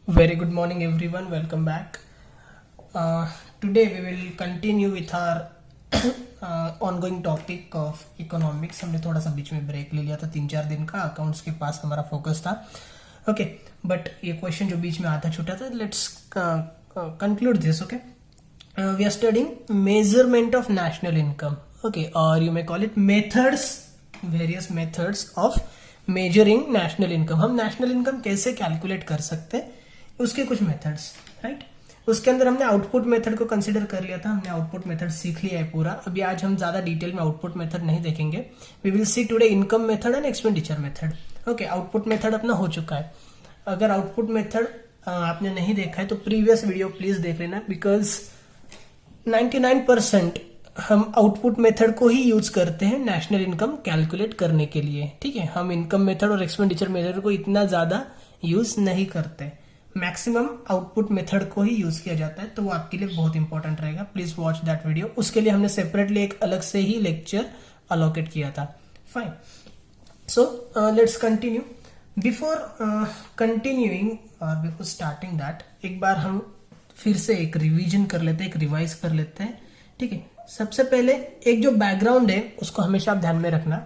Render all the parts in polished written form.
Very good morning, everyone. Welcome back. Today we will continue with our ongoing topic of economics. हमने थोड़ा सा बीच में break ले लिया था 3-4 दिन का. अकाउंट्स के पास हमारा फोकस था. ओके, बट ये क्वेश्चन जो बीच में आधा छूटा था, let's conclude this. Okay, we are studying measurement of national income. Okay, or you may call it methods, various methods of measuring national income. हम national income कैसे कैलकुलेट कर सकते हैं, उसके कुछ मेथड्स, राइट. उसके अंदर हमने आउटपुट मेथड को कंसीडर कर लिया था. हमने आउटपुट मेथड सीख लिया है पूरा. अभी आज हम ज्यादा डिटेल में आउटपुट मेथड नहीं देखेंगे. We will see today income method and expenditure method. Okay, output method अपना हो चुका है. अगर आउटपुट मेथड आपने नहीं देखा है तो प्रीवियस वीडियो प्लीज देख लेना, बिकॉज 99% हम आउटपुट मेथड को ही यूज करते हैं नेशनल इनकम कैलकुलेट करने के लिए. ठीक है, हम इनकम मेथड और एक्सपेंडिचर मेथड को इतना ज्यादा यूज नहीं करते. मैक्सिमम आउटपुट मेथड को ही यूज किया जाता है, तो वो आपके लिए बहुत इंपॉर्टेंट रहेगा. Please watch that video. उसके लिए हमने सेपरेटली एक अलग से ही लेक्चर अलोकेट किया था. Fine, so let's continue. Before continuing और बिफोर स्टार्टिंग दैट, एक बार हम फिर से एक रिवीजन कर लेते हैं, एक रिवाइज कर लेते हैं. ठीक है, सबसे पहले एक जो बैकग्राउंड है उसको हमेशा आप ध्यान में रखना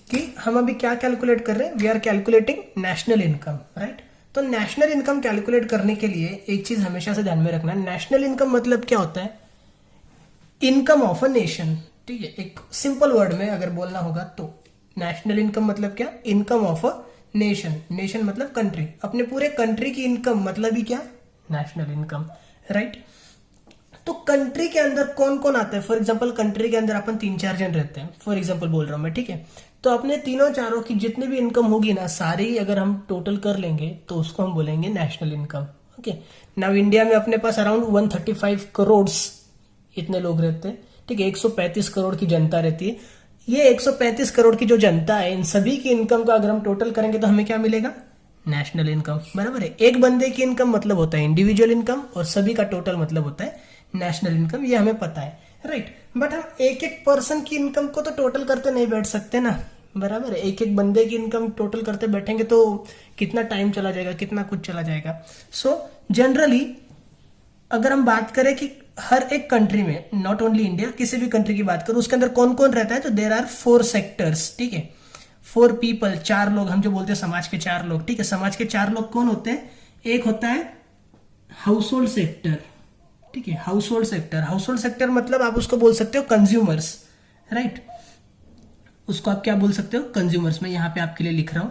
कि हम अभी क्या कैलकुलेट कर रहे हैं. We are calculating national income, right. तो नेशनल इनकम कैलकुलेट करने के लिए एक चीज हमेशा से ध्यान में रखना, नेशनल इनकम मतलब क्या होता है, इनकम ऑफ अ नेशन. ठीक है, एक सिंपल वर्ड में अगर बोलना होगा तो नेशनल इनकम मतलब क्या, income of a nation. Nation मतलब कंट्री. अपने पूरे कंट्री की इनकम मतलब ही क्या, नेशनल इनकम, राइट. तो कंट्री के अंदर कौन कौन आता है. फॉर एग्जांपल कंट्री के अंदर अपन 3-4 जन रहते हैं, फॉर एग्जांपल बोल रहा हूं मैं. ठीक है, तो अपने तीनों चारों की जितनी भी इनकम होगी ना, सारी अगर हम टोटल कर लेंगे तो उसको हम बोलेंगे national income. Okay, now India में अपने पास अराउंड 135 करोड़ इतने लोग रहते हैं. ठीक है, 135 करोड़ की जनता रहती है. ये 135 करोड़ की जो जनता है, इन सभी की इनकम का अगर हम टोटल करेंगे तो हमें क्या मिलेगा, नेशनल इनकम. बराबर है. एक बंदे की इनकम मतलब होता है इंडिविजुअल इनकम, और सभी का टोटल मतलब होता है नेशनल इनकम. ये हमें पता है, राइट. बट हम एक एक पर्सन की इनकम को तो टोटल करते नहीं बैठ सकते ना. बराबर है. एक एक बंदे की इनकम टोटल करते बैठेंगे तो कितना टाइम चला जाएगा, कितना कुछ चला जाएगा. सो जनरली अगर हम बात करें कि हर एक कंट्री में, नॉट ओनली इंडिया, किसी भी कंट्री की बात करूं, उसके अंदर कौन कौन रहता है, तो देर आर 4 सेक्टर्स. ठीक है, 4 पीपल, 4 लोग, हम जो बोलते हैं समाज के 4 लोग. ठीक है, समाज के 4 लोग कौन होते हैं. एक होता है हाउस होल्ड सेक्टर. ठीक है, house hold sector. House hold sector मतलब आप उसको बोल सकते हो कंज्यूमर्स, राइट. उसको आप क्या बोल सकते हो, कंज्यूमर्स. मैं यहां पे आपके लिए लिख रहा हूं.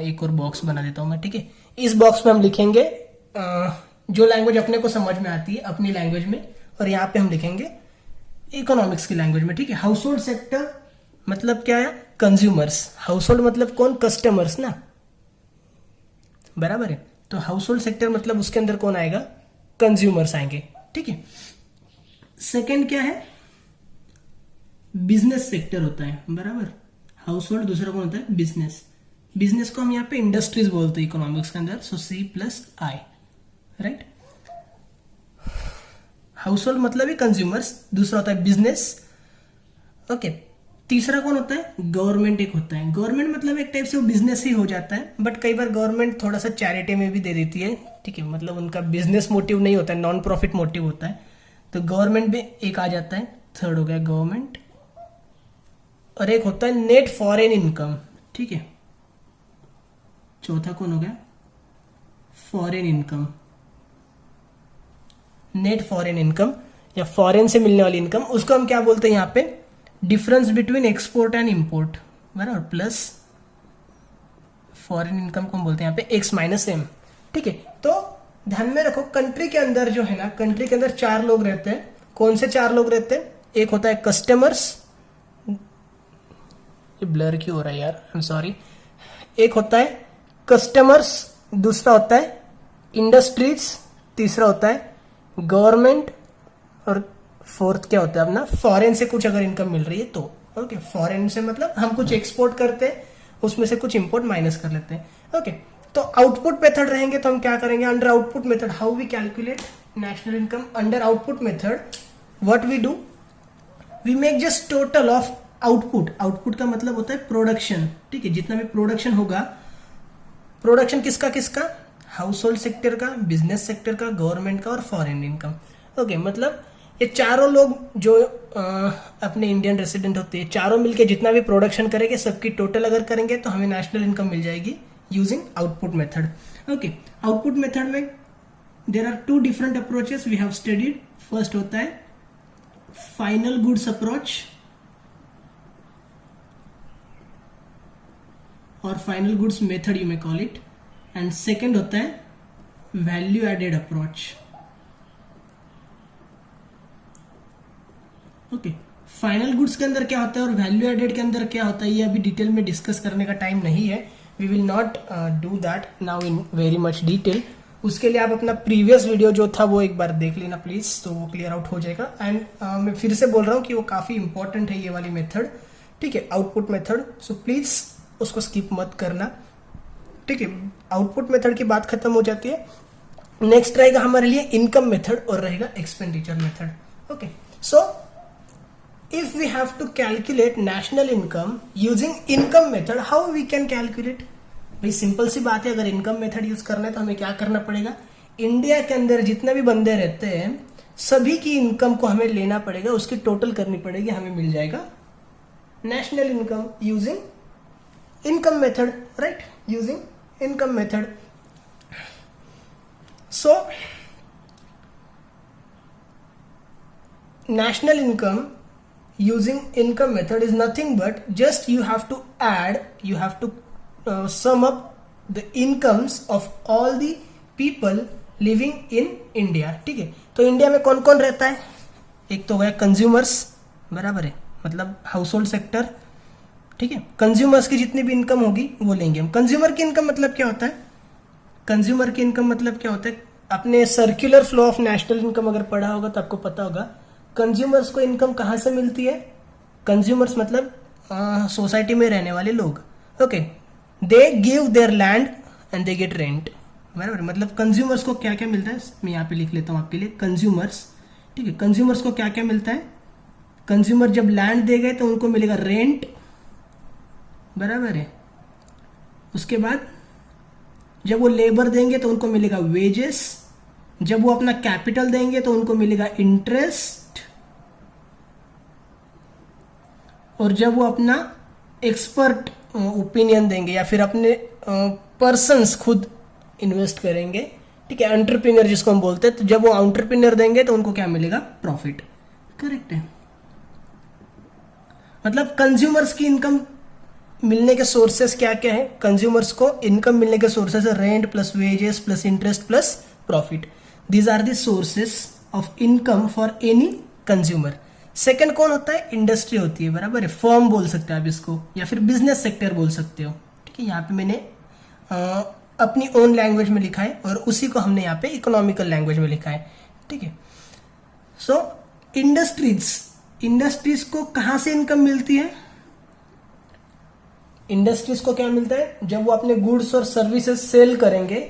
एक और बॉक्स बना देता हूं मैं. ठीक है, इस बॉक्स में हम लिखेंगे जो लैंग्वेज अपने को समझ में आती है अपनी लैंग्वेज में, और यहां पे हम लिखेंगे इकोनॉमिक्स की लैंग्वेज में. ठीक है, हाउस होल्ड सेक्टर मतलब क्या है, कंज्यूमर्स. हाउस होल्ड मतलब कौन, कस्टमर्स ना. बराबर है. तो हाउस होल्ड सेक्टर मतलब उसके अंदर कौन आएगा, कंज्यूमर्स आएंगे. ठीक है. सेकेंड क्या है, बिजनेस सेक्टर होता है. बराबर, हाउस होल्ड, दूसरा कौन होता है, बिजनेस. बिजनेस को हम यहाँ पे इंडस्ट्रीज बोलते हैं इकोनॉमिक्स के अंदर. सो C+I, राइट. हाउस होल्ड मतलब ही कंज्यूमर्स, दूसरा होता है बिजनेस. ओके, तीसरा कौन होता है, गवर्नमेंट एक होता है. गवर्नमेंट मतलब एक टाइप से वो बिजनेस ही हो जाता है, बट कई बार गवर्नमेंट थोड़ा सा चैरिटी में भी दे देती है. ठीक है, मतलब उनका बिजनेस मोटिव नहीं होता है, नॉन प्रॉफिट मोटिव होता है, तो गवर्नमेंट भी एक आ जाता है. थर्ड हो गया गवर्नमेंट. और एक होता है नेट फॉरेन इनकम. ठीक है, चौथा कौन हो गया, foreign income. Net foreign income या फॉरेन से मिलने वाली इनकम, उसको हम क्या बोलते हैं यहाँ पे, difference between export and import. बराबर, प्लस फॉरेन इनकम को हम बोलते हैं यहाँ पे X-M. ठीक है, तो ध्यान में रखो कंट्री के अंदर जो है ना, कंट्री के अंदर 4 लोग रहते हैं. कौन से 4 लोग रहते हैं, एक होता है कस्टमर्स. ये ब्लर क्यों हो रहा है यार, आई एम सॉरी. एक होता है कस्टमर्स, दूसरा होता है इंडस्ट्रीज, तीसरा होता है गवर्नमेंट, और फोर्थ क्या होता है अपना, फॉरेन से कुछ अगर इनकम मिल रही है तो. ओके, फॉरेन से मतलब हम कुछ एक्सपोर्ट करते हैं, उसमें से कुछ इंपोर्ट माइनस कर लेते हैं. ओके, तो आउटपुट मेथड रहेंगे तो हम क्या करेंगे, under output method how we calculate national income. Under output method what we do, we make just total of output का मतलब होता है प्रोडक्शन, ठीक है, जितना भी प्रोडक्शन होगा, प्रोडक्शन किसका किसका, हाउस होल्ड सेक्टर का, बिजनेस सेक्टर का, गवर्नमेंट का और फॉरेन इनकम। ओके, मतलब ये चारों लोग जो अपने इंडियन रेसिडेंट होते हैं, चारों मिलके जितना भी प्रोडक्शन करेंगे, सबकी टोटल अगर करेंगे तो हमें नेशनल इनकम मिल जाएगी using output method. Okay, output method में there are 2 different approaches we have studied. First होता है फाइनल गुड्स अप्रोच और final goods method you may call it, and second होता है value added approach. Okay, final goods के अंदर क्या होता है और वैल्यू एडेड के अंदर क्या होता है, ये अभी डिटेल में डिस्कस करने का टाइम नहीं है। We will not do that now in very much detail. उसके लिए आप अपना प्रीवियस वीडियो जो था वो एक बार देख लेना प्लीज, तो वो क्लियर आउट हो जाएगा। एंड मैं फिर से बोल रहा हूँ कि वो काफी इंपॉर्टेंट है ये वाली मेथड, ठीक है, आउटपुट मेथड। सो प्लीज उसको स्किप मत करना, ठीक है। आउटपुट मेथड की बात खत्म हो जाती है। नेक्स्ट रहेगा हमारे लिए इनकम मेथड और रहेगा expenditure method. Okay, so if we have to calculate national income using income method, how we can calculate? भाई सिंपल सी बात है, अगर इनकम मेथड यूज करना है तो हमें क्या करना पड़ेगा, इंडिया के अंदर जितने भी बंदे रहते हैं सभी की इनकम को हमें लेना पड़ेगा, उसकी टोटल करनी पड़ेगी, हमें मिल जाएगा national income using income method, right, using income method. So national income using income method is nothing but just you have to sum up the incomes of all the people living in India, ठीक है। तो India में कौन कौन रहता है, एक तो गया कंज्यूमर्स, बराबर है, मतलब हाउस होल्ड सेक्टर, ठीक है। कंज्यूमर्स की जितनी भी इनकम होगी वो लेंगे हम। कंज्यूमर की इनकम मतलब क्या होता है, कंज्यूमर की इनकम मतलब क्या होता है, अपने circular flow of national income अगर पढ़ा होगा तो आपको पता होगा कंज्यूमर्स को इनकम कहां से मिलती है। कंज्यूमर्स मतलब सोसाइटी में रहने वाले लोग। Okay, they give their land and they get rent, बराबर, मतलब कंज्यूमर्स को क्या क्या मिलता है, मैं यहाँ पे लिख लेता हूँ आपके लिए, कंज्यूमर्स, ठीक है। कंज्यूमर्स को क्या क्या मिलता है, कंज्यूमर जब लैंड दे गए तो उनको मिलेगा रेंट, बराबर है। उसके बाद जब वो लेबर देंगे तो उनको मिलेगा वेजेस, जब वो अपना कैपिटल देंगे तो उनको मिलेगा इंटरेस्ट, और जब वो अपना एक्सपर्ट ओपिनियन देंगे या फिर अपने पर्सन्स खुद इन्वेस्ट करेंगे, ठीक है, एंटरप्रेन्योर जिसको हम बोलते हैं, तो जब वो एंटरप्रेन्योर देंगे तो उनको क्या मिलेगा, प्रॉफिट, करेक्ट है। मतलब कंज्यूमर्स की इनकम मिलने के सोर्सेस क्या क्या है, कंज्यूमर्स को इनकम मिलने के सोर्सेस है rent plus wages plus interest plus profit. These are the sources of income for any consumer. Second कौन होता है, इंडस्ट्री होती है, बराबर है, फर्म बोल सकते हैं आप इसको, या फिर बिजनेस सेक्टर बोल सकते हो, ठीक है। यहाँ पे मैंने अपनी ओन लैंग्वेज में लिखा है और उसी को हमने यहाँ पे इकोनॉमिकल लैंग्वेज में लिखा है, ठीक है। सो इंडस्ट्रीज को कहां से इनकम मिलती है, इंडस्ट्रीज को क्या मिलता है, जब वो अपने गुड्स और सर्विसेज सेल करेंगे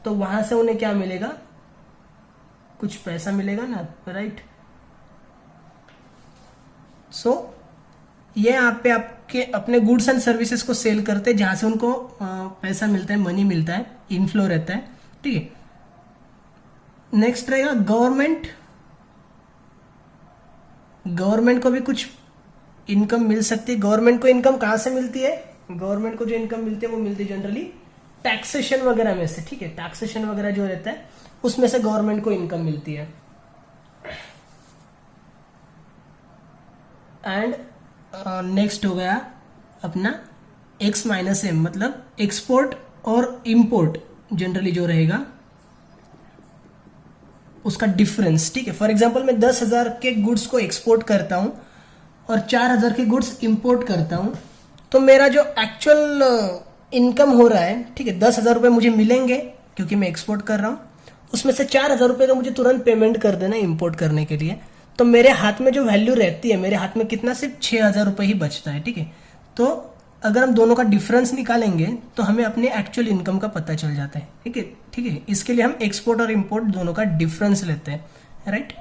तो वहां से उन्हें क्या मिलेगा, कुछ पैसा मिलेगा ना, राइट। सो ये यहाँ पे आपके अपने गुड्स एंड सर्विसेज को सेल करते हैं, जहां से उनको पैसा मिलता है, मनी मिलता है, इनफ्लो रहता है, ठीक है। नेक्स्ट रहेगा गवर्नमेंट। गवर्नमेंट को भी कुछ इनकम मिल सकती है। गवर्नमेंट को इनकम कहां से मिलती है, गवर्नमेंट को जो इनकम मिलती है वो मिलती है जनरली टैक्सेशन वगैरह में से, ठीक है, टैक्सेशन वगैरह जो रहता है उसमें से गवर्नमेंट को इनकम मिलती है। एंड नेक्स्ट हो गया अपना एक्स माइनस एम, मतलब एक्सपोर्ट और इंपोर्ट जनरली जो रहेगा उसका डिफरेंस, ठीक है। फॉर एग्जांपल मैं 10,000 के गुड्स को एक्सपोर्ट करता हूं और 4,000 के गुड्स इंपोर्ट करता हूं, तो मेरा जो एक्चुअल इनकम हो रहा है, ठीक है, 10,000 रुपए मुझे मिलेंगे क्योंकि मैं एक्सपोर्ट कर रहा हूं, उसमें से 4,000 रुपए का मुझे तुरंत पेमेंट कर देना इंपोर्ट करने के लिए, तो मेरे हाथ में जो वैल्यू रहती है, मेरे हाथ में कितना, सिर्फ 6,000 रुपए ही बचता है, ठीक है। तो अगर हम दोनों का डिफरेंस निकालेंगे तो हमें अपने एक्चुअल इनकम का पता चल जाता है, ठीक है, ठीक है। इसके लिए हम एक्सपोर्ट और इंपोर्ट दोनों का डिफरेंस लेते हैं, राइट,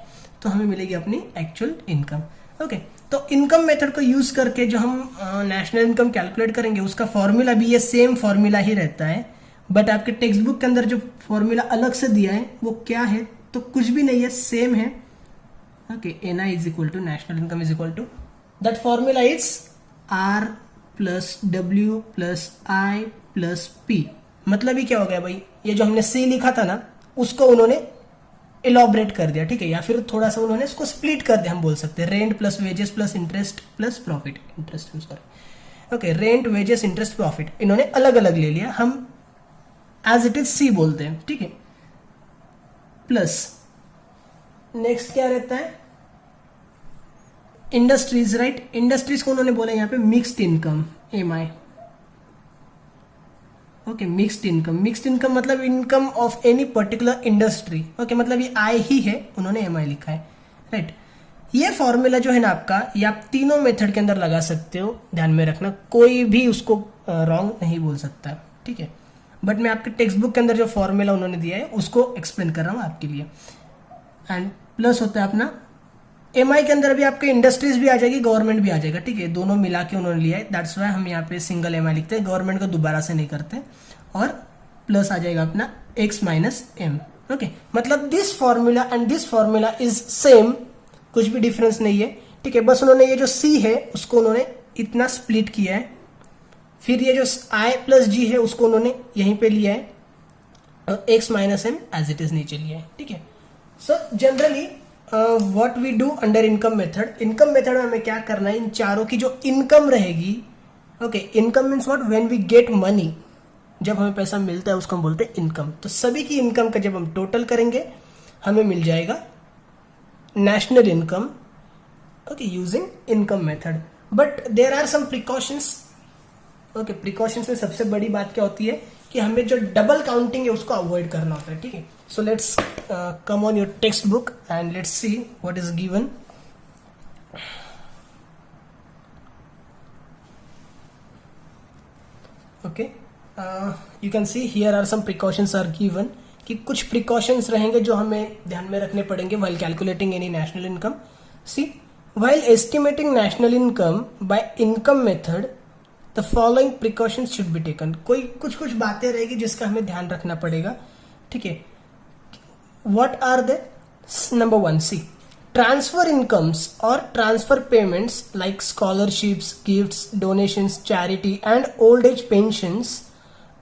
तो हमें मिलेगी अपनी एक्चुअल इनकम। ओके, तो इनकम मेथड को यूज करके जो हम नेशनल इनकम कैलकुलेट करेंगे उसका फॉर्मूला भी ये सेम फॉर्मूला ही रहता है, बट आपके टेक्स्ट बुक के अंदर जो फॉर्मूला अलग से दिया है वो क्या है, तो कुछ भी नहीं है, सेम है। Okay, NI is equal to national income is equal to that formula is R plus W plus I plus P. मतलब ही क्या हो गया भाई, ये जो हमने सी लिखा था ना उसको उन्होंने इलॉबरेट कर दिया, ठीक है, या फिर थोड़ा सा उन्होंने इसको स्प्लिट कर दिया, हम बोल सकते हैं rent plus wages plus interest plus profit, interest sorry, okay, rent wages interest profit इन्होंने अलग अलग ले लिया, हम एज इट इज सी बोलते हैं, ठीक है। प्लस नेक्स्ट क्या रहता है, इंडस्ट्रीज, राइट, इंडस्ट्रीज को उन्होंने बोला यहाँ पे mixed income, MI, okay, mixed income मतलब income of any particular industry, okay, मतलब ये आई ही है, उन्होंने एमआई लिखा है, राइट। ये फॉर्मूला जो है ना आपका, ये आप तीनों मेथड के अंदर लगा सकते हो, ध्यान में रखना, कोई भी उसको रॉन्ग नहीं बोल सकता, ठीक है। बट मैं आपके टेक्स्ट बुक के अंदर जो फॉर्मूला उन्होंने दिया है उसको एक्सप्लेन कर रहा हूँ आपके लिए। एंड प्लस होता है अपना एमआई के अंदर भी आपके इंडस्ट्रीज भी आ जाएगी, गवर्नमेंट भी आ जाएगा, ठीक है, दोनों मिला के उन्होंने लिया है, दैट्स वाई हम यहाँ पे सिंगल एमआई लिखते हैं, गवर्नमेंट को दोबारा से नहीं करते। और प्लस आ जाएगा अपना x माइनस एम, ओके, मतलब this formula and this formula is same, कुछ भी डिफरेंस नहीं है, ठीक है, बस उन्होंने ये जो c है उसको उन्होंने इतना स्प्लिट किया है, फिर ये जो i प्लस g है उसको उन्होंने यहीं पे लिया है, और x minus M as it is नीचे लिया है, ठीक है। So generally what we do under income method में हमें क्या करना है, इन चारों की जो इनकम रहेगी, okay, income means what, when we get money, जब हमें पैसा मिलता है उसको हम बोलते हैं इनकम। तो सभी की इनकम का जब हम टोटल करेंगे हमें मिल जाएगा national income, okay, using income method. But there are some precautions, okay, precautions में सबसे बड़ी बात क्या होती है कि हमें जो डबल काउंटिंग है उसको अवॉइड करना होता है, ठीक है। So let's come on your text book and let's see what is given. Okay, you can see here are some precautions are given, कि कुछ प्रिकॉशंस रहेंगे जो हमें ध्यान में रखने पड़ेंगे while calculating any national income. See, while estimating national income by income method the following precautions should be taken। कोई कुछ बातें रहेगी जिसका हमें ध्यान रखना पड़ेगा, ठीक है। What are they? Number 1, see, transfer incomes or transfer payments like scholarships, gifts, donations, charity and old age pensions,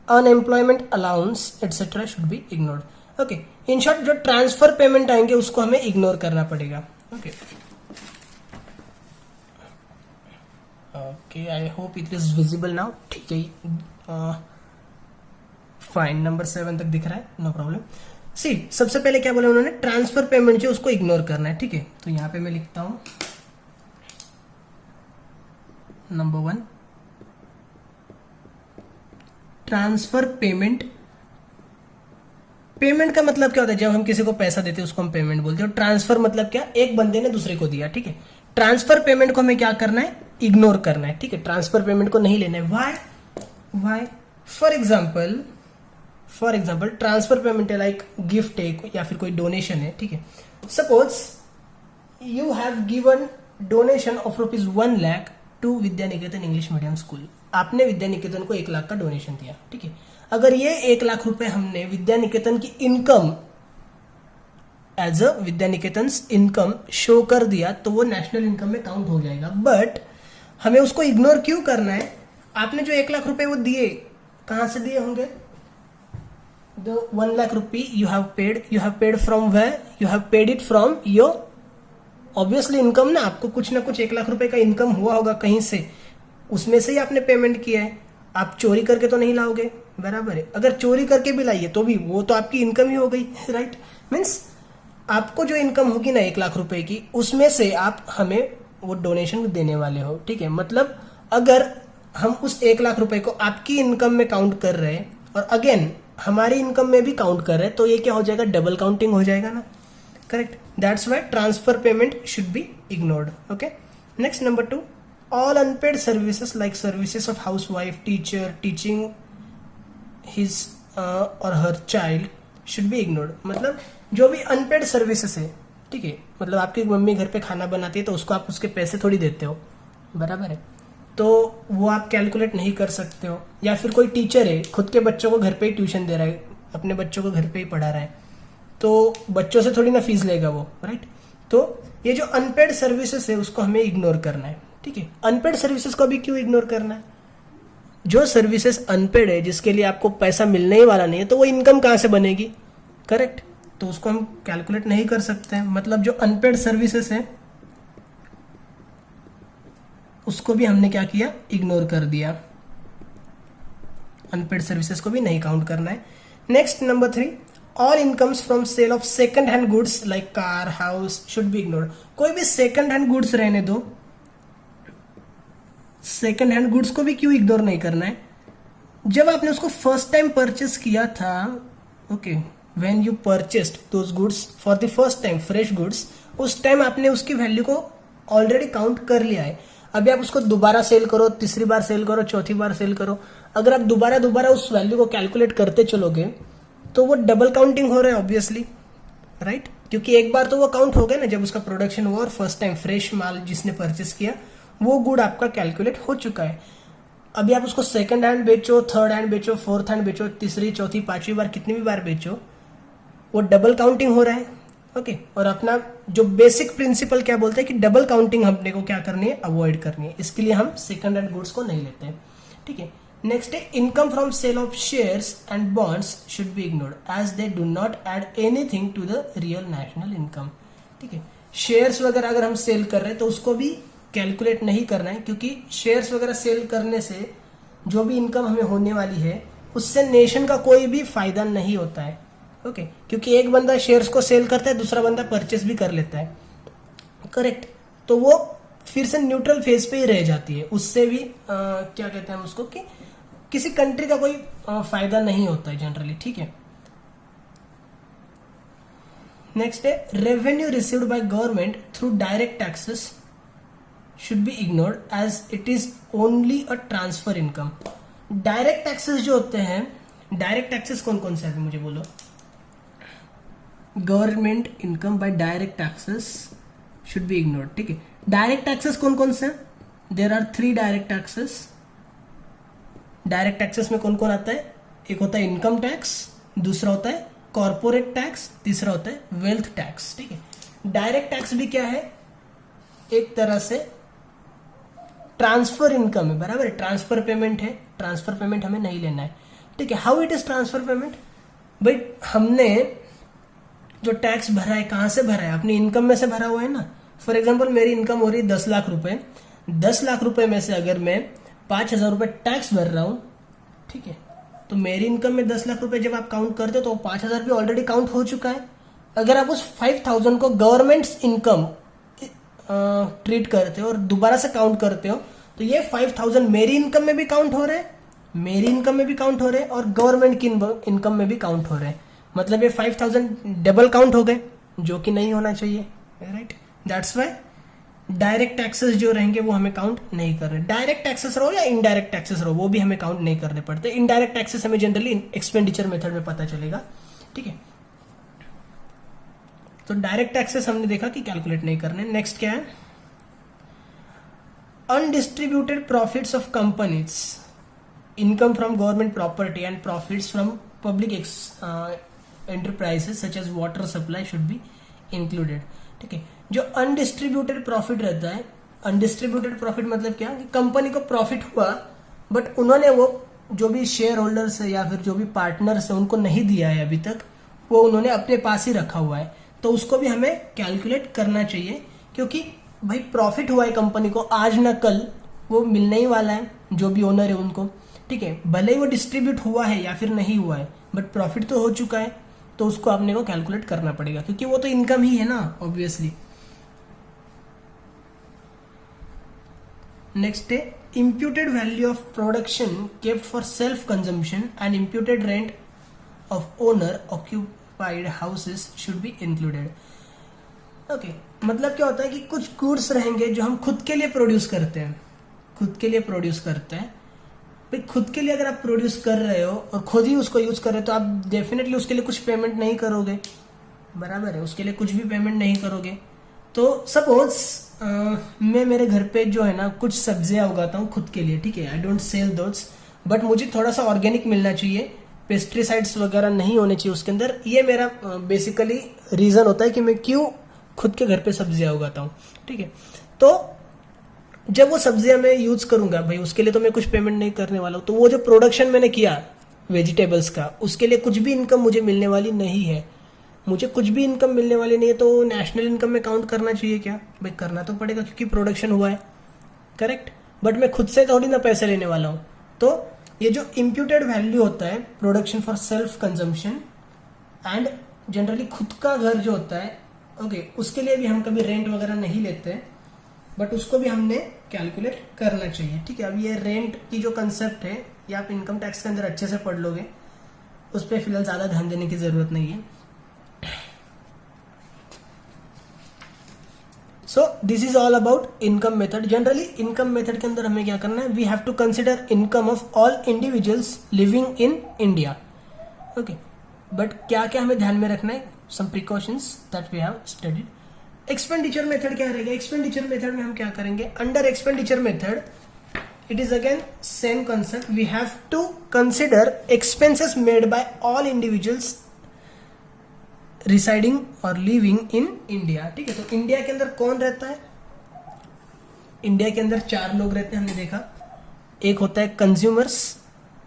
unemployment allowance etc. should be ignored। Okay, in short जो ट्रांसफर पेमेंट आएंगे उसको हमें इग्नोर करना पड़ेगा। Okay, okay, I hope it is visible now, ठीक है, fine, number 7 तक दिख रहा है, नो प्रॉब्लम। सी, सबसे पहले क्या बोला उन्होंने, ट्रांसफर पेमेंट जो उसको इग्नोर करना है, ठीक है। तो यहां पे मैं लिखता हूं नंबर 1, ट्रांसफर पेमेंट। पेमेंट का मतलब क्या होता है, जब हम किसी को पैसा देते हैं उसको हम पेमेंट बोलते हैं। ट्रांसफर मतलब क्या, एक बंदे ने दूसरे को दिया, ठीक है। ट्रांसफर पेमेंट को हमें क्या करना है, इग्नोर करना है, ठीक है। ट्रांसफर पेमेंट को नहीं लेना है। Why? For example transfer payment है लाइक गिफ्ट है या फिर कोई डोनेशन है, ठीक है। Suppose you have given donation of ₹1 lakh to Vidya Niketan English medium school. आपने विद्या निकेतन को 1 लाख का डोनेशन दिया, ठीक है। अगर ये 1 लाख रुपए हमने विद्या निकेतन की income as a Vidya Niketan income show कर दिया तो वो नेशनल इनकम में काउंट हो जाएगा। बट हमें उसको इग्नोर क्यों करना है, आपने जो 1 लाख रुपए वो दिए, कहां से दिए होंगे, the 1 lakh rupee you have paid from where? You have paid it from your obviously income ना, आपको कुछ ना कुछ 1 लाख रुपए का इनकम हुआ होगा कहीं से, उसमें से ही आपने पेमेंट किया है। आप चोरी करके तो नहीं लाओगे, बराबर है। अगर चोरी करके भी लाइए तो भी वो तो आपकी इनकम ही हो गई, राइट। मीन्स आपको जो इनकम होगी ना 1 लाख रुपए की, उसमें से आप हमें वो डोनेशन देने वाले हो, ठीक है। मतलब अगर हम उस 1 लाख रुपए को आपकी इनकम में काउंट कर रहे हैं और अगेन हमारी इनकम में भी काउंट कर रहे हैं, तो ये क्या हो जाएगा, डबल काउंटिंग हो जाएगा ना, correct. That's why transfer payment should be ignored. Okay, next number 2, all unpaid services like services of house wife, teacher teaching his और her child should be ignored. मतलब जो भी अनपेड सर्विसेज है, ठीक है, मतलब आपकी मम्मी घर पे खाना बनाती है तो उसको आप उसके पैसे थोड़ी देते हो, बराबर है, तो वो आप कैलकुलेट नहीं कर सकते हो। या फिर कोई टीचर है, खुद के बच्चों को घर पे ही ट्यूशन दे रहा है, अपने बच्चों को घर पे ही पढ़ा रहा है, तो बच्चों से थोड़ी ना फीस लेगा वो, राइट। तो ये जो अनपेड सर्विसेज है उसको हमें इग्नोर करना है, ठीक है। अनपेड सर्विसेज को भी क्यों इग्नोर करना है? जो सर्विसेज अनपेड है, जिसके लिए आपको पैसा मिलने ही वाला नहीं है, तो वो इनकम कहां से बनेगी, करेक्ट। तो उसको हम कैलकुलेट नहीं कर सकते हैं। मतलब जो अनपेड सर्विसेज है उसको भी हमने क्या किया, इग्नोर कर दिया। अनपेड सर्विसेज को भी नहीं काउंट करना है। Next number 3, all incomes from sale of second hand goods like car, house should be ignored. कोई भी सेकंड हैंड गुड्स रहने दो, सेकंड हैंड गुड्स को भी क्यों इग्नोर नहीं करना है? जब आपने उसको फर्स्ट टाइम परचेस किया था, okay, when you purchased those goods for the first time, fresh goods, उस टाइम आपने उसकी वैल्यू को ऑलरेडी काउंट कर लिया है। अभी आप उसको दोबारा सेल करो, तीसरी बार सेल करो, चौथी बार सेल करो, अगर आप दोबारा उस वैल्यू को कैलकुलेट करते चलोगे तो वो डबल काउंटिंग हो रहा है ऑब्वियसली, राइट। क्योंकि एक बार तो वो काउंट हो गया ना जब उसका प्रोडक्शन हुआ और फर्स्ट टाइम फ्रेश माल जिसने परचेस किया वो गुड आपका कैलकुलेट हो चुका है। अभी आप उसको सेकंड हैंड बेचो, थर्ड हैंड बेचो, फोर्थ हैंड बेचो, तीसरी, चौथी, पांचवी बार, कितनी भी बार बेचो, वो डबल काउंटिंग हो रहा है, ओके। और अपना जो बेसिक प्रिंसिपल क्या बोलते हैं कि डबल काउंटिंग अपने को क्या करनी है, अवॉइड करनी है। इसके लिए हम सेकंड हैंड गुड्स को नहीं लेते हैं, ठीक है। नेक्स्ट है, income from sale of shares and bonds should be ignored as they do not add anything to the real national income, ठीक है। शेयर्स वगैरह अगर हम सेल कर रहे हैं तो उसको भी कैलकुलेट नहीं करना है, क्योंकि शेयर्स वगैरह सेल करने से जो भी इनकम हमें होने वाली है उससे नेशन का कोई भी फायदा नहीं होता है, ओके। क्योंकि एक बंदा शेयर्स को सेल करता है, दूसरा बंदा परचेस भी कर लेता है, करेक्ट। तो वो फिर से न्यूट्रल फेज पे ही रह जाती है, उससे भी क्या कहते हैं हम उसको कि किसी कंट्री का कोई फायदा नहीं होता है जनरली, ठीक है। नेक्स्ट है, revenue received by government through direct taxes should be ignored as it is only a transfer income. Direct taxes जो होते हैं, डायरेक्ट टैक्सेस कौन कौन से हैं मुझे बोलो? Government income by direct taxes should be ignored, ठीक है। डायरेक्ट टैक्सेस कौन कौन से हैं? There are 3 direct taxes. Direct taxes में कौन कौन आता है? एक होता है इनकम टैक्स, दूसरा होता है कॉर्पोरेट टैक्स, तीसरा होता है वेल्थ टैक्स, ठीक है। डायरेक्ट टैक्स भी क्या है? एक तरह से ट्रांसफर इनकम है, बराबर है, ट्रांसफर पेमेंट है। ट्रांसफर पेमेंट हमें नहीं लेना है, ठीक है। How it is transfer payment? भाई हमने जो टैक्स भरा है कहां से भरा है? अपनी इनकम में से भरा हुआ है ना। फॉर एग्जाम्पल मेरी इनकम हो रही है 10 लाख रुपए, 10 लाख रुपए में से अगर मैं 5,000 रुपए टैक्स भर रहा हूं, ठीक है, तो मेरी इनकम में 10 लाख रुपए जब आप काउंट करते हो तो 5,000 भी ऑलरेडी काउंट हो चुका है। अगर आप उस 5,000 को गवर्नमेंट इनकम ट्रीट करते हो और दोबारा से काउंट करते हो तो ये 5,000 मेरी इनकम में भी काउंट हो रहे हैं, मेरी इनकम में भी काउंट हो रहे हैं और गवर्नमेंट की इनकम में भी काउंट हो रहे हैं। मतलब ये 5,000 डबल काउंट हो गए, जो कि नहीं होना चाहिए, right. That's why direct taxes जो रहेंगे वो हमें काउंट नहीं कर रहे। डायरेक्ट टैक्सेस रहो या इनडायरेक्ट टैक्सेस रहो वो भी हमें काउंट नहीं करने पड़ते। इनडायरेक्ट टैक्सेस हमें जनरली एक्सपेंडिचर मेथड में पता चलेगा, ठीक है। तो डायरेक्ट टैक्सेस हमने देखा कि कैलकुलेट नहीं करने। नेक्स्ट क्या है? Undistributed profits of companies, income from government property and profits from public enterprises such as water supply should be included, ठीक है। जो अनडिस्ट्रीब्यूटेड प्रॉफिट रहता है, अनडिस्ट्रीब्यूटेड प्रॉफिट मतलब क्या कि कंपनी को प्रॉफिट हुआ बट उन्होंने वो जो भी शेयर होल्डर्स है या फिर जो भी पार्टनर्स है उनको नहीं दिया है अभी तक, वो उन्होंने अपने पास ही रखा हुआ है, तो उसको भी हमें कैलकुलेट करना चाहिए। क्योंकि भाई प्रॉफिट हुआ है कंपनी को, आज ना कल वो मिलने ही वाला है जो भी ओनर है उनको, ठीक है। भले ही वो डिस्ट्रीब्यूट हुआ है या फिर नहीं हुआ है बट प्रॉफिट तो हो चुका है, तो उसको आपने को कैलकुलेट करना पड़ेगा क्योंकि वो तो इनकम ही है ना, ऑब्वियसली। नेक्स्ट है imputed value of production kept for self consumption and imputed rent of owner occupied houses should be included. Okay, मतलब क्या होता है कि कुछ गुड्स रहेंगे जो हम खुद के लिए प्रोड्यूस करते हैं, खुद के लिए प्रोड्यूस करते हैं। भाई खुद के लिए अगर आप प्रोड्यूस कर रहे हो और खुद ही उसको यूज कर रहे हो तो आप डेफिनेटली उसके लिए कुछ पेमेंट नहीं करोगे, बराबर है, उसके लिए कुछ भी पेमेंट नहीं करोगे। तो सपोज मैं मेरे घर पे जो है ना कुछ सब्जियां उगाता हूँ खुद के लिए, ठीक है, I don't sell those, but मुझे थोड़ा सा ऑर्गेनिक मिलना चाहिए, पेस्टिसाइड्स वगैरह नहीं होने चाहिए उसके अंदर। ये मेरा बेसिकली रीजन होता है कि मैं क्यों खुद के घर पे सब्जियां उगाता हूँ, ठीक है। तो जब वो सब्जियां मैं यूज करूंगा भाई, उसके लिए तो मैं कुछ पेमेंट नहीं करने वाला हूँ, तो वो जो प्रोडक्शन मैंने किया वेजिटेबल्स का, उसके लिए कुछ भी इनकम मुझे मिलने वाली नहीं है। मुझे कुछ भी इनकम मिलने वाली नहीं है, तो नेशनल इनकम में काउंट करना चाहिए क्या भाई? करना तो पड़ेगा क्योंकि प्रोडक्शन हुआ है, करेक्ट। बट मैं खुद से थोड़ी ना पैसे लेने वाला हूँ। तो ये जो इम्प्यूटेड वैल्यू होता है, production for self consumption and generally खुद का घर जो होता है, ओके, उसके लिए भी हम कभी रेंट वगैरह नहीं लेते, बट उसको भी हमने कैलकुलेट करना चाहिए, ठीक है। अब ये रेंट की जो कंसेप्ट है ये आप इनकम टैक्स के अंदर अच्छे से पढ़ लोगे, उस पर फिलहाल ज्यादा ध्यान देने की जरूरत नहीं है। So this is all about income method. Generally income method के अंदर हमें क्या करना है, we have to consider income of all individuals living in India, okay. But क्या क्या हमें ध्यान में रखना है, some precautions that we have studied. Expenditure method क्या रहेगा? एक्सपेंडिचर मेथड में हम क्या करेंगे? Under expenditure method it is again same concept, we have to consider expenses made by all individuals residing और लिविंग इन इंडिया, ठीक है। तो इंडिया के अंदर कौन रहता है? इंडिया के अंदर 4 लोग रहते हैं, हमने देखा। एक होता है कंज्यूमर्स,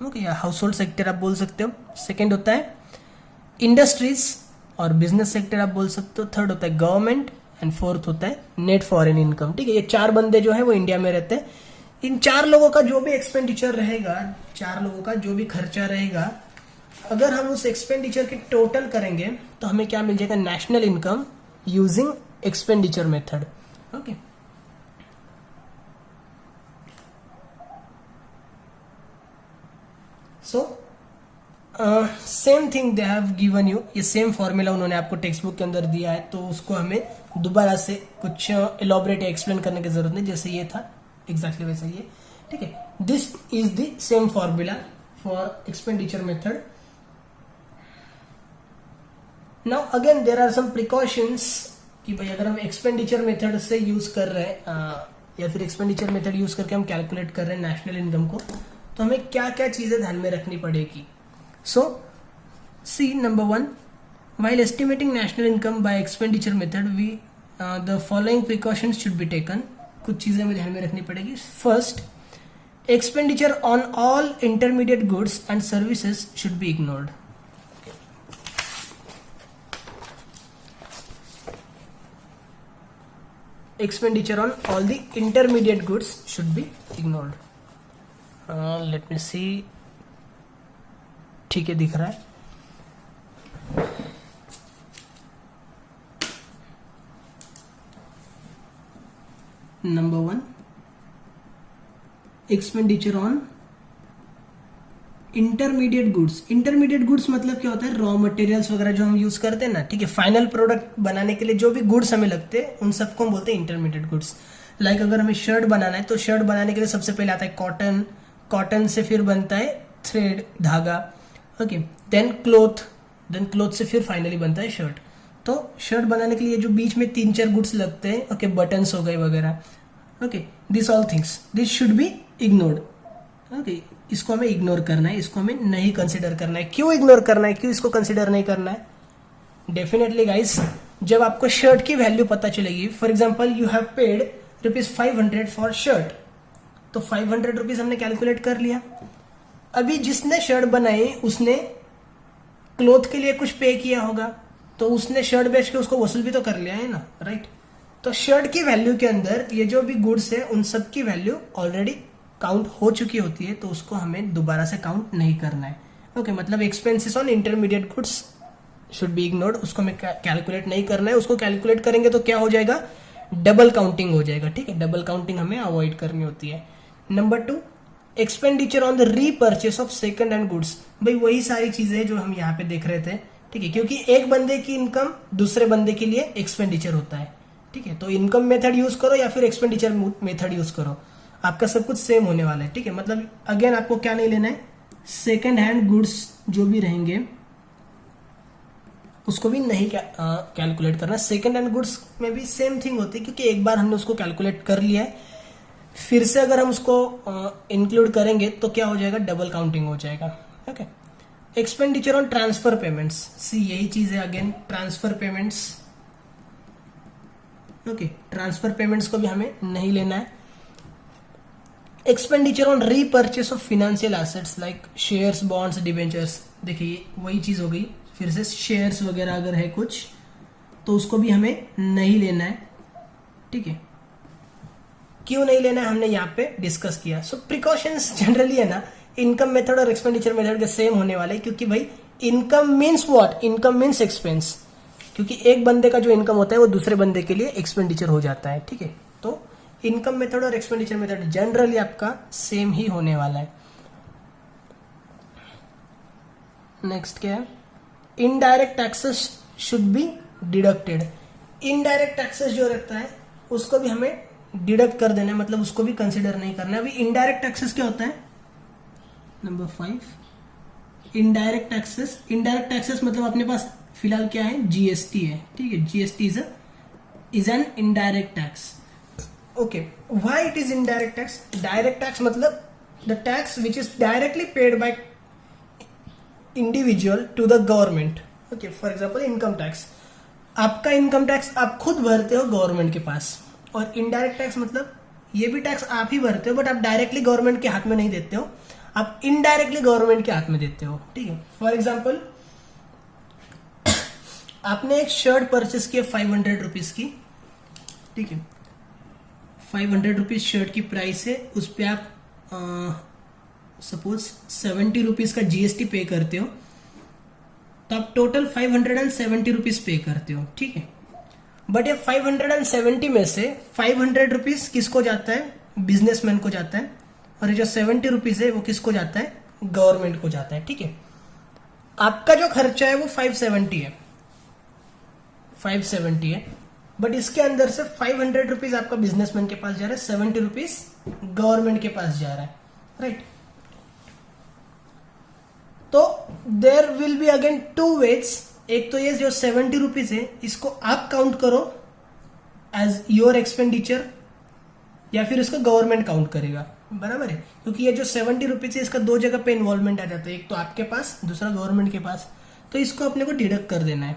ओके, या हाउस होल्ड सेक्टर आप बोल सकते हो। सेकेंड होता है इंडस्ट्रीज और बिजनेस सेक्टर आप बोल सकते हो। थर्ड होता है गवर्नमेंट एंड फोर्थ होता है नेट फॉरेन इनकम, ठीक है। ये 4 बंदे जो है वो इंडिया में रहते हैं। इन 4 लोगों का जो भी एक्सपेंडिचर रहेगा, 4 लोगों का जो भी खर्चा रहेगा, अगर हम उस एक्सपेंडिचर के टोटल करेंगे तो हमें क्या मिल जाएगा? National income using expenditure method, okay. So same thing they have given you, ये सेम फॉर्मूला उन्होंने आपको टेक्स्ट बुक के अंदर दिया है, तो उसको हमें दोबारा से कुछ एलॉबरेट या एक्सप्लेन करने की जरूरत नहीं, जैसे ये था एग्जैक्टली वैसा ही है, ठीक है। This is the same formula for expenditure method. Now again there are some precautions कि भाई अगर हम एक्सपेंडिचर मेथड से यूज कर रहे हैं या फिर एक्सपेंडिचर मेथड यूज करके हम कैलकुलेट कर रहे हैं नेशनल इनकम को, तो हमें क्या क्या चीजें ध्यान में रखनी पड़ेगी। सो सी number 1, while estimating national income by expenditure method we the following precautions should be taken। कुछ चीजें हमें ध्यान में रखनी पड़ेगी। First, expenditure on all intermediate goods and services should be ignored. Expenditure on all the intermediate goods should be ignored। Let me see, ठीक है, दिख रहा है। Number 1, expenditure on intermediate goods. Intermediate goods मतलब क्या होता है? रॉ मटेरियल्स वगैरह जो हम यूज करते हैं ना, ठीक है, फाइनल प्रोडक्ट बनाने के लिए जो भी गुड्स हमें लगते हैं उन सबको हम बोलते हैं इंटरमीडिएट गुड्स। लाइक अगर हमें शर्ट बनाना है तो शर्ट बनाने के लिए सबसे पहले आता है कॉटन, कॉटन से फिर बनता है थ्रेड, धागा, ओके, देन क्लोथ से फिर फाइनली बनता है शर्ट। तो शर्ट बनाने के लिए जो बीच में 3-4 गुड्स लगते हैं, ओके, बटन्स हो गए वगैरह, okay, this all things this should be ignored, okay. इसको हमें इग्नोर करना है, इसको हमें नहीं कंसिडर करना है। क्यों इग्नोर करना है, क्यों इसको कंसिडर नहीं करना है? डेफिनेटली गाइस, जब आपको शर्ट की वैल्यू पता चलेगी, for example you have paid ₹500 for shirt, तो 500 रुपीज हमने कैलकुलेट कर लिया। अभी जिसने शर्ट बनाई उसने क्लोथ के लिए कुछ पे किया होगा, तो उसने शर्ट बेच के उसको वसूल भी तो कर लिया है ना, राइट। तो शर्ट की वैल्यू के अंदर ये जो भी गुड्स है उन सब की वैल्यू ऑलरेडी काउंट हो चुकी होती है, तो उसको हमें दोबारा से काउंट नहीं करना है, ओके। मतलब expenses on intermediate goods should be ignored, उसको हमें कैलकुलेट नहीं करना है। उसको कैलकुलेट करेंगे तो क्या हो जाएगा? डबल काउंटिंग हो जाएगा, ठीक है। डबल काउंटिंग हमें अवॉइड करनी होती है। Number 2, expenditure on the repurchase of second hand goods. भाई वही सारी चीजें जो हम यहाँ पे देख रहे थे, ठीक है, क्योंकि एक बंदे की इनकम दूसरे बंदे के लिए एक्सपेंडिचर होता है, ठीक है। तो इनकम मेथड यूज करो या फिर एक्सपेंडिचर मेथड यूज करो, आपका सब कुछ सेम होने वाला है, ठीक है। मतलब अगेन आपको क्या नहीं लेना है, सेकंड हैंड गुड्स जो भी रहेंगे उसको भी नहीं कैलकुलेट करना। सेकेंड हैंड गुड्स में भी सेम थिंग होती है, क्योंकि एक बार हमने उसको कैलकुलेट कर लिया है, फिर से अगर हम उसको इंक्लूड करेंगे तो क्या हो जाएगा, डबल काउंटिंग हो जाएगा। Okay, expenditure on transfer payments, see यही चीज है again, transfer payments. Okay, transfer payments को भी हमें नहीं लेना है। Expenditure on repurchase of financial assets like shares, bonds, debentures, देखिए वही चीज हो गई, फिर से शेयर्स वगैरह अगर है कुछ तो उसको भी हमें नहीं लेना है। ठीक है, क्यों नहीं लेना है हमने यहाँ पे डिस्कस किया। सो प्रिकॉशंस जनरली है ना, इनकम मेथड और एक्सपेंडिचर मेथड के सेम होने वाले, क्योंकि भाई income means what, income means expense, क्योंकि एक बंदे का जो इनकम होता है वो दूसरे बंदे के लिए एक्सपेंडिचर हो जाता है। ठीक है, तो इनकम मेथड और एक्सपेंडिचर मेथड जनरली आपका सेम ही होने वाला है। नेक्स्ट क्या है, indirect taxes should be deducted. Indirect taxes जो रहता है उसको भी हमें डिडक्ट कर देना है, मतलब उसको भी कंसिडर नहीं करना है। अभी इनडायरेक्ट टैक्सेस क्या होता है, number 5, indirect taxes. Indirect taxes मतलब अपने पास फिलहाल क्या है, जीएसटी है। ठीक है, GST is an indirect tax. Okay, why it is indirect tax? Direct tax मतलब the tax which is directly paid by individual to the government. Okay, for example income tax, आपका इनकम टैक्स आप खुद भरते हो government के पास, और indirect tax मतलब ये भी टैक्स आप ही भरते हो, बट आप डायरेक्टली गवर्नमेंट के हाथ में नहीं देते हो, आप इनडायरेक्टली गवर्नमेंट के हाथ में देते हो। ठीक है, फॉर एग्जाम्पल आपने एक शर्ट परचेस किया 500 रुपीज की। ठीक है, 500 रुपीज शर्ट की प्राइस है, उस पर आप सपोज 70 रुपीज का जीएसटी पे करते हो, तो आप टोटल 570 रुपीज पे करते हो। ठीक है, बट ये 570 में से 500 रुपीज किसको जाता है, बिजनेसमैन को जाता है, और ये जो 70 रुपीज है वो किसको जाता है, गवर्नमेंट को जाता है। ठीक है, आपका जो खर्चा है वो 570 है, 570 है, बट इसके अंदर से 500 रुपीज आपका बिजनेसमैन के पास जा रहा है, 70 रुपीज गवर्नमेंट के पास जा रहा है, राइट। तो there will be again two ways, एक तो ये जो 70 रुपीज है इसको आप काउंट करो एज योर एक्सपेंडिचर, या फिर इसको गवर्नमेंट काउंट करेगा, बराबर है, क्योंकि ये जो 70 रुपीज है इसका दो जगह पे इन्वॉल्वमेंट आ जाता है, एक तो आपके पास, दूसरा गवर्नमेंट के पास, तो इसको अपने को डिडक्ट कर देना है।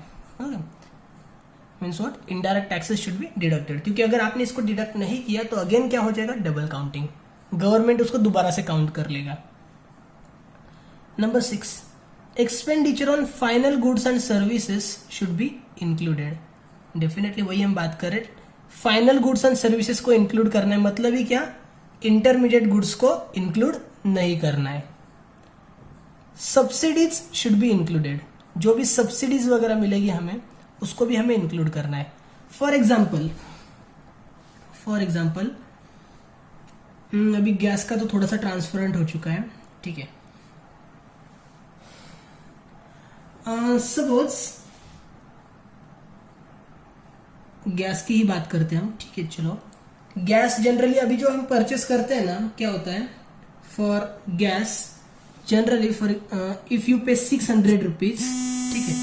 Means what, indirect taxes should be deducted, क्योंकि अगर आपने इसको डिडक्ट नहीं किया तो अगेन क्या हो जाएगा, डबल काउंटिंग, गवर्नमेंट उसको दोबारा से काउंट कर लेगा। Number 6, expenditure on final goods and services should be included. Definitely वही हम बात करें, फाइनल गुड्स एंड सर्विसेज को इंक्लूड करना है, मतलब ही क्या, इंटरमीडिएट गुड्स को इंक्लूड नहीं करना है। सब्सिडीज शुड बी इंक्लूडेड, जो भी सब्सिडीज वगैरह मिलेगी हमें उसको भी हमें इंक्लूड करना है। फॉर एग्जाम्पल अभी गैस का तो थोड़ा सा ट्रांसपेरेंट हो चुका है। ठीक है, सपोज गैस की ही बात करते हैं हम। ठीक है, चलो, गैस जनरली अभी जो हम परचेस करते हैं ना, क्या होता है, for gas generally for if you पे 600 रुपीज, ठीक है,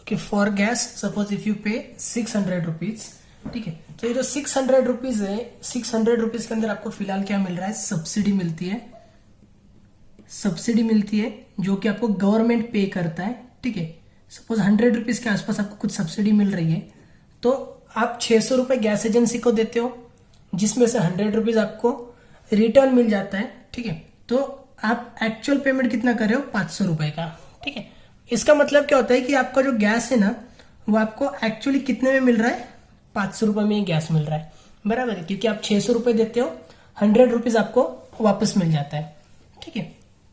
okay, for gas suppose if you पे 600 रुपीज, ठीक है, तो ये जो 600 रुपीज है, 600 रुपीज के अंदर आपको फिलहाल क्या मिल रहा है, सब्सिडी मिलती है, सब्सिडी मिलती है जो कि आपको गवर्नमेंट पे करता है। ठीक है, सपोज 100 रुपीज के आसपास आपको कुछ सब्सिडी मिल रही है, तो आप 600 रुपए गैस एजेंसी को देते हो, जिसमें से 100 रुपीज आपको रिटर्न मिल जाता है। ठीक है, तो आप एक्चुअल पेमेंट कितना कर रहे हो, 500 रुपए का। ठीक है, इसका मतलब क्या होता है कि आपका जो गैस है ना, वो आपको एक्चुअली कितने में मिल रहा है, 500 रुपए में ही गैस मिल रहा है, बराबर है, क्योंकि आप 600 रुपए देते हो, 100 रुपीज आपको वापस मिल जाता है। ठीक है,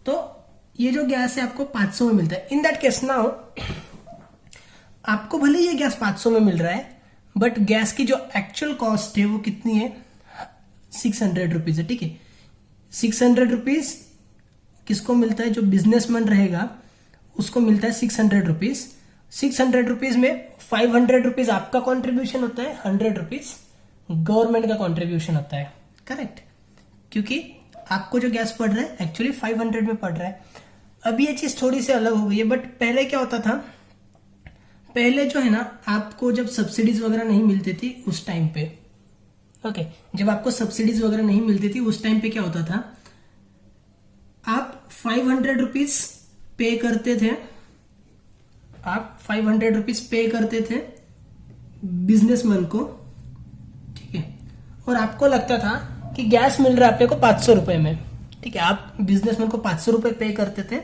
तो ये जो गैस है आपको 500 में मिलता है। इन दैट केस नाउ आपको भले ये गैस 500 में मिल रहा है, बट गैस की जो एक्चुअल कॉस्ट है वो कितनी है, 600 रुपीज है। ठीक है, 600 रुपीज किसको मिलता है, जो बिजनेसमैन रहेगा उसको मिलता है 600 रुपीज। 600 रुपीज में 500 रुपीज आपका कॉन्ट्रीब्यूशन होता है, 100 रुपीज गवर्नमेंट का कॉन्ट्रीब्यूशन होता है, करेक्ट, क्योंकि आपको जो गैस पड़ रहा है एक्चुअली 500 में पड़ रहा है। अब ये चीज थोड़ी सी अलग हो गई है, बट पहले क्या होता था, पहले जो है ना आपको जब सब्सिडीज वगैरह नहीं मिलती थी उस टाइम पे, ओके, जब आपको सब्सिडीज वगैरह नहीं मिलती थी उस टाइम पे क्या होता था, आप 500 रुपीज पे करते थे, आप 500 रुपीज पे करते थे बिजनेसमैन को, ठीक है, और आपको लगता था कि गैस मिल रहा है आपको 500 रुपए में, ठीक है, आप बिजनेसमैन को 500 रुपए पे करते थे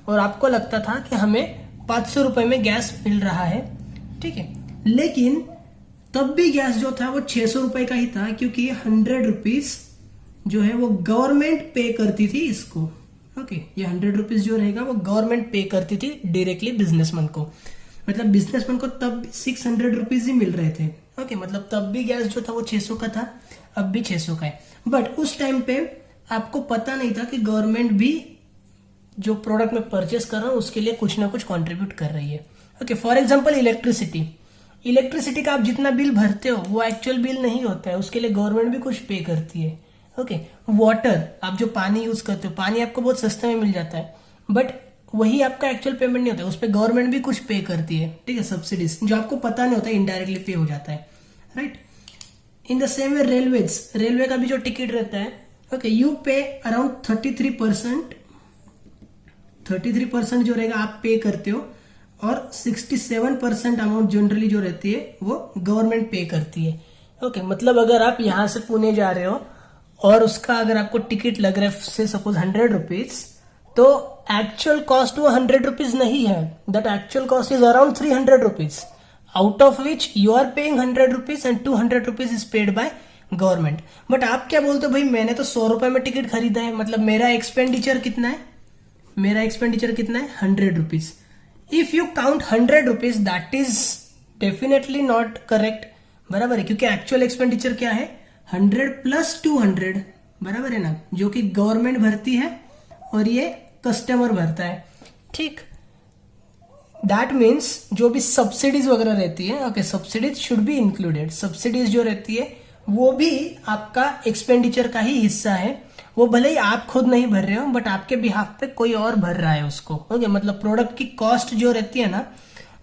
और आपको लगता था कि हमें 500 रुपए में गैस मिल रहा है, ठीक है, लेकिन तब भी गैस जो था वो 600 रुपए का ही था, क्योंकि 100 रुपीज जो है वो गवर्नमेंट पे करती थी इसको, ओके, ये 100 रुपीज जो रहेगा वो गवर्नमेंट पे करती थी डायरेक्टली बिजनेसमैन को, मतलब बिजनेसमैन को तब 600 रुपीज ही मिल रहे थे, ओके, मतलब तब भी गैस जो था वो 600 का था, अब भी 600 का है, बट उस टाइम पे आपको पता नहीं था कि गवर्नमेंट भी जो प्रोडक्ट में परचेस कर रहा हूं उसके लिए कुछ ना कुछ कंट्रीब्यूट कर रही है, ओके। फॉर एग्जांपल इलेक्ट्रिसिटी का आप जितना बिल भरते हो वो एक्चुअल बिल नहीं होता है, उसके लिए गवर्नमेंट भी कुछ पे करती है, ओके। वाटर, आप जो पानी यूज करते हो, पानी आपको बहुत सस्ते में मिल जाता है, बट वही आपका एक्चुअल पेमेंट नहीं होता है, उस पर गवर्नमेंट भी कुछ पे करती है, ठीक है, सब्सिडीज जो आपको पता नहीं होता है, इनडायरेक्टली पे हो जाता है, right. In the same way railway का भी जो टिकट रहता है, ओके, यू पे अराउंड 33% जो रहेगा आप पे करते हो, और 67% अमाउंट जनरली जो रहती है वो गवर्नमेंट पे करती है, ओके। मतलब अगर आप यहां से पुणे जा रहे हो और उसका अगर आपको टिकट लग रहा है से सपोज 100 रुपीज, तो एक्चुअल कॉस्ट वो 100 रुपीज नहीं है, that actual cost is around 300 rupees, out of which you are paying 100 rupees and 200 rupees is paid by government. But आप क्या बोलते हो, भाई मैंने तो 100 रुपए में टिकट खरीदा है, मतलब मेरा एक्सपेंडिचर कितना है, 100 rupees. If you count 100 rupees that is definitely not correct, बराबर है, क्योंकि एक्चुअल एक्सपेंडिचर क्या है, 100 प्लस 200, बराबर है ना, जो कि गवर्नमेंट भरती है और ये कस्टमर भरता है, ठीक। दैट मीन्स जो भी सब्सिडीज वगैरह रहती है, okay, subsidies should be included, subsidies जो रहती है वो भी आपका एक्सपेंडिचर का ही हिस्सा है, वो भले ही आप खुद नहीं भर रहे हो बट आपके बिहाफ पे कोई और भर रहा है उसको, ओके। मतलब प्रोडक्ट की कॉस्ट जो रहती है ना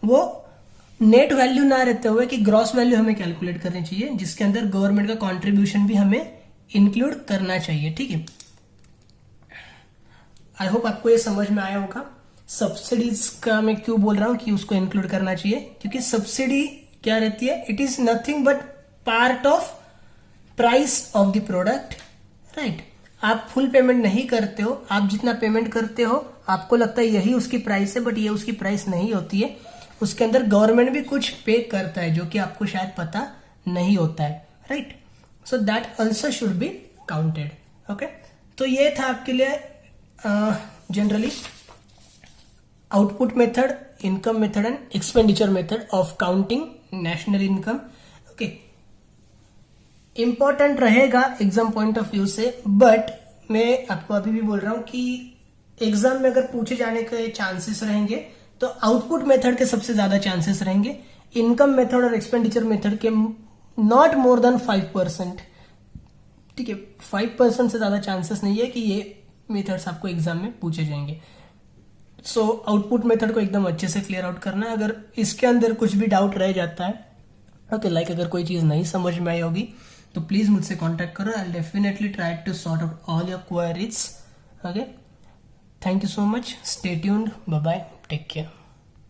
वो नेट वैल्यू ना रहते हुए कि ग्रॉस वैल्यू हमें कैलकुलेट करनी चाहिए, जिसके अंदर गवर्नमेंट का कंट्रीब्यूशन भी हमें इंक्लूड करना चाहिए, ठीक है। आई होप आपको ये समझ में आया होगा। सब्सिडीज का मैं क्यों बोल रहा हूं कि उसको इंक्लूड करना चाहिए, क्योंकि सब्सिडी क्या रहती है, it is nothing but part of price of the product, right. आप फुल पेमेंट नहीं करते हो, आप जितना पेमेंट करते हो आपको लगता है यही उसकी प्राइस है, बट ये उसकी प्राइस नहीं होती है, उसके अंदर गवर्नमेंट भी कुछ पे करता है जो कि आपको शायद पता नहीं होता है, right. So that also should be counted, okay. तो ये था आपके लिए generally output method, income method and expenditure method of counting national income, okay. Important रहेगा एग्जाम पॉइंट ऑफ व्यू से, बट मैं आपको अभी भी बोल रहा हूं कि एग्जाम में अगर पूछे जाने के चांसेस रहेंगे तो आउटपुट मेथड के सबसे ज्यादा चांसेस रहेंगे, इनकम मेथड और एक्सपेंडिचर मेथड के नॉट मोर देन 5%, ठीक है, 5% से ज्यादा चांसेस नहीं है कि ये मेथड्स आपको एग्जाम में पूछे जाएंगे। सो आउटपुट मेथड को एकदम अच्छे से क्लियर आउट करना है। अगर इसके अंदर कुछ भी डाउट रह जाता है, ओके, लाइक अगर कोई चीज नहीं समझ में आई होगी तो प्लीज मुझसे कांटेक्ट करो, I will definitely try to sort out all your queries, okay. Thank you so much, stay tuned, bye bye, take care.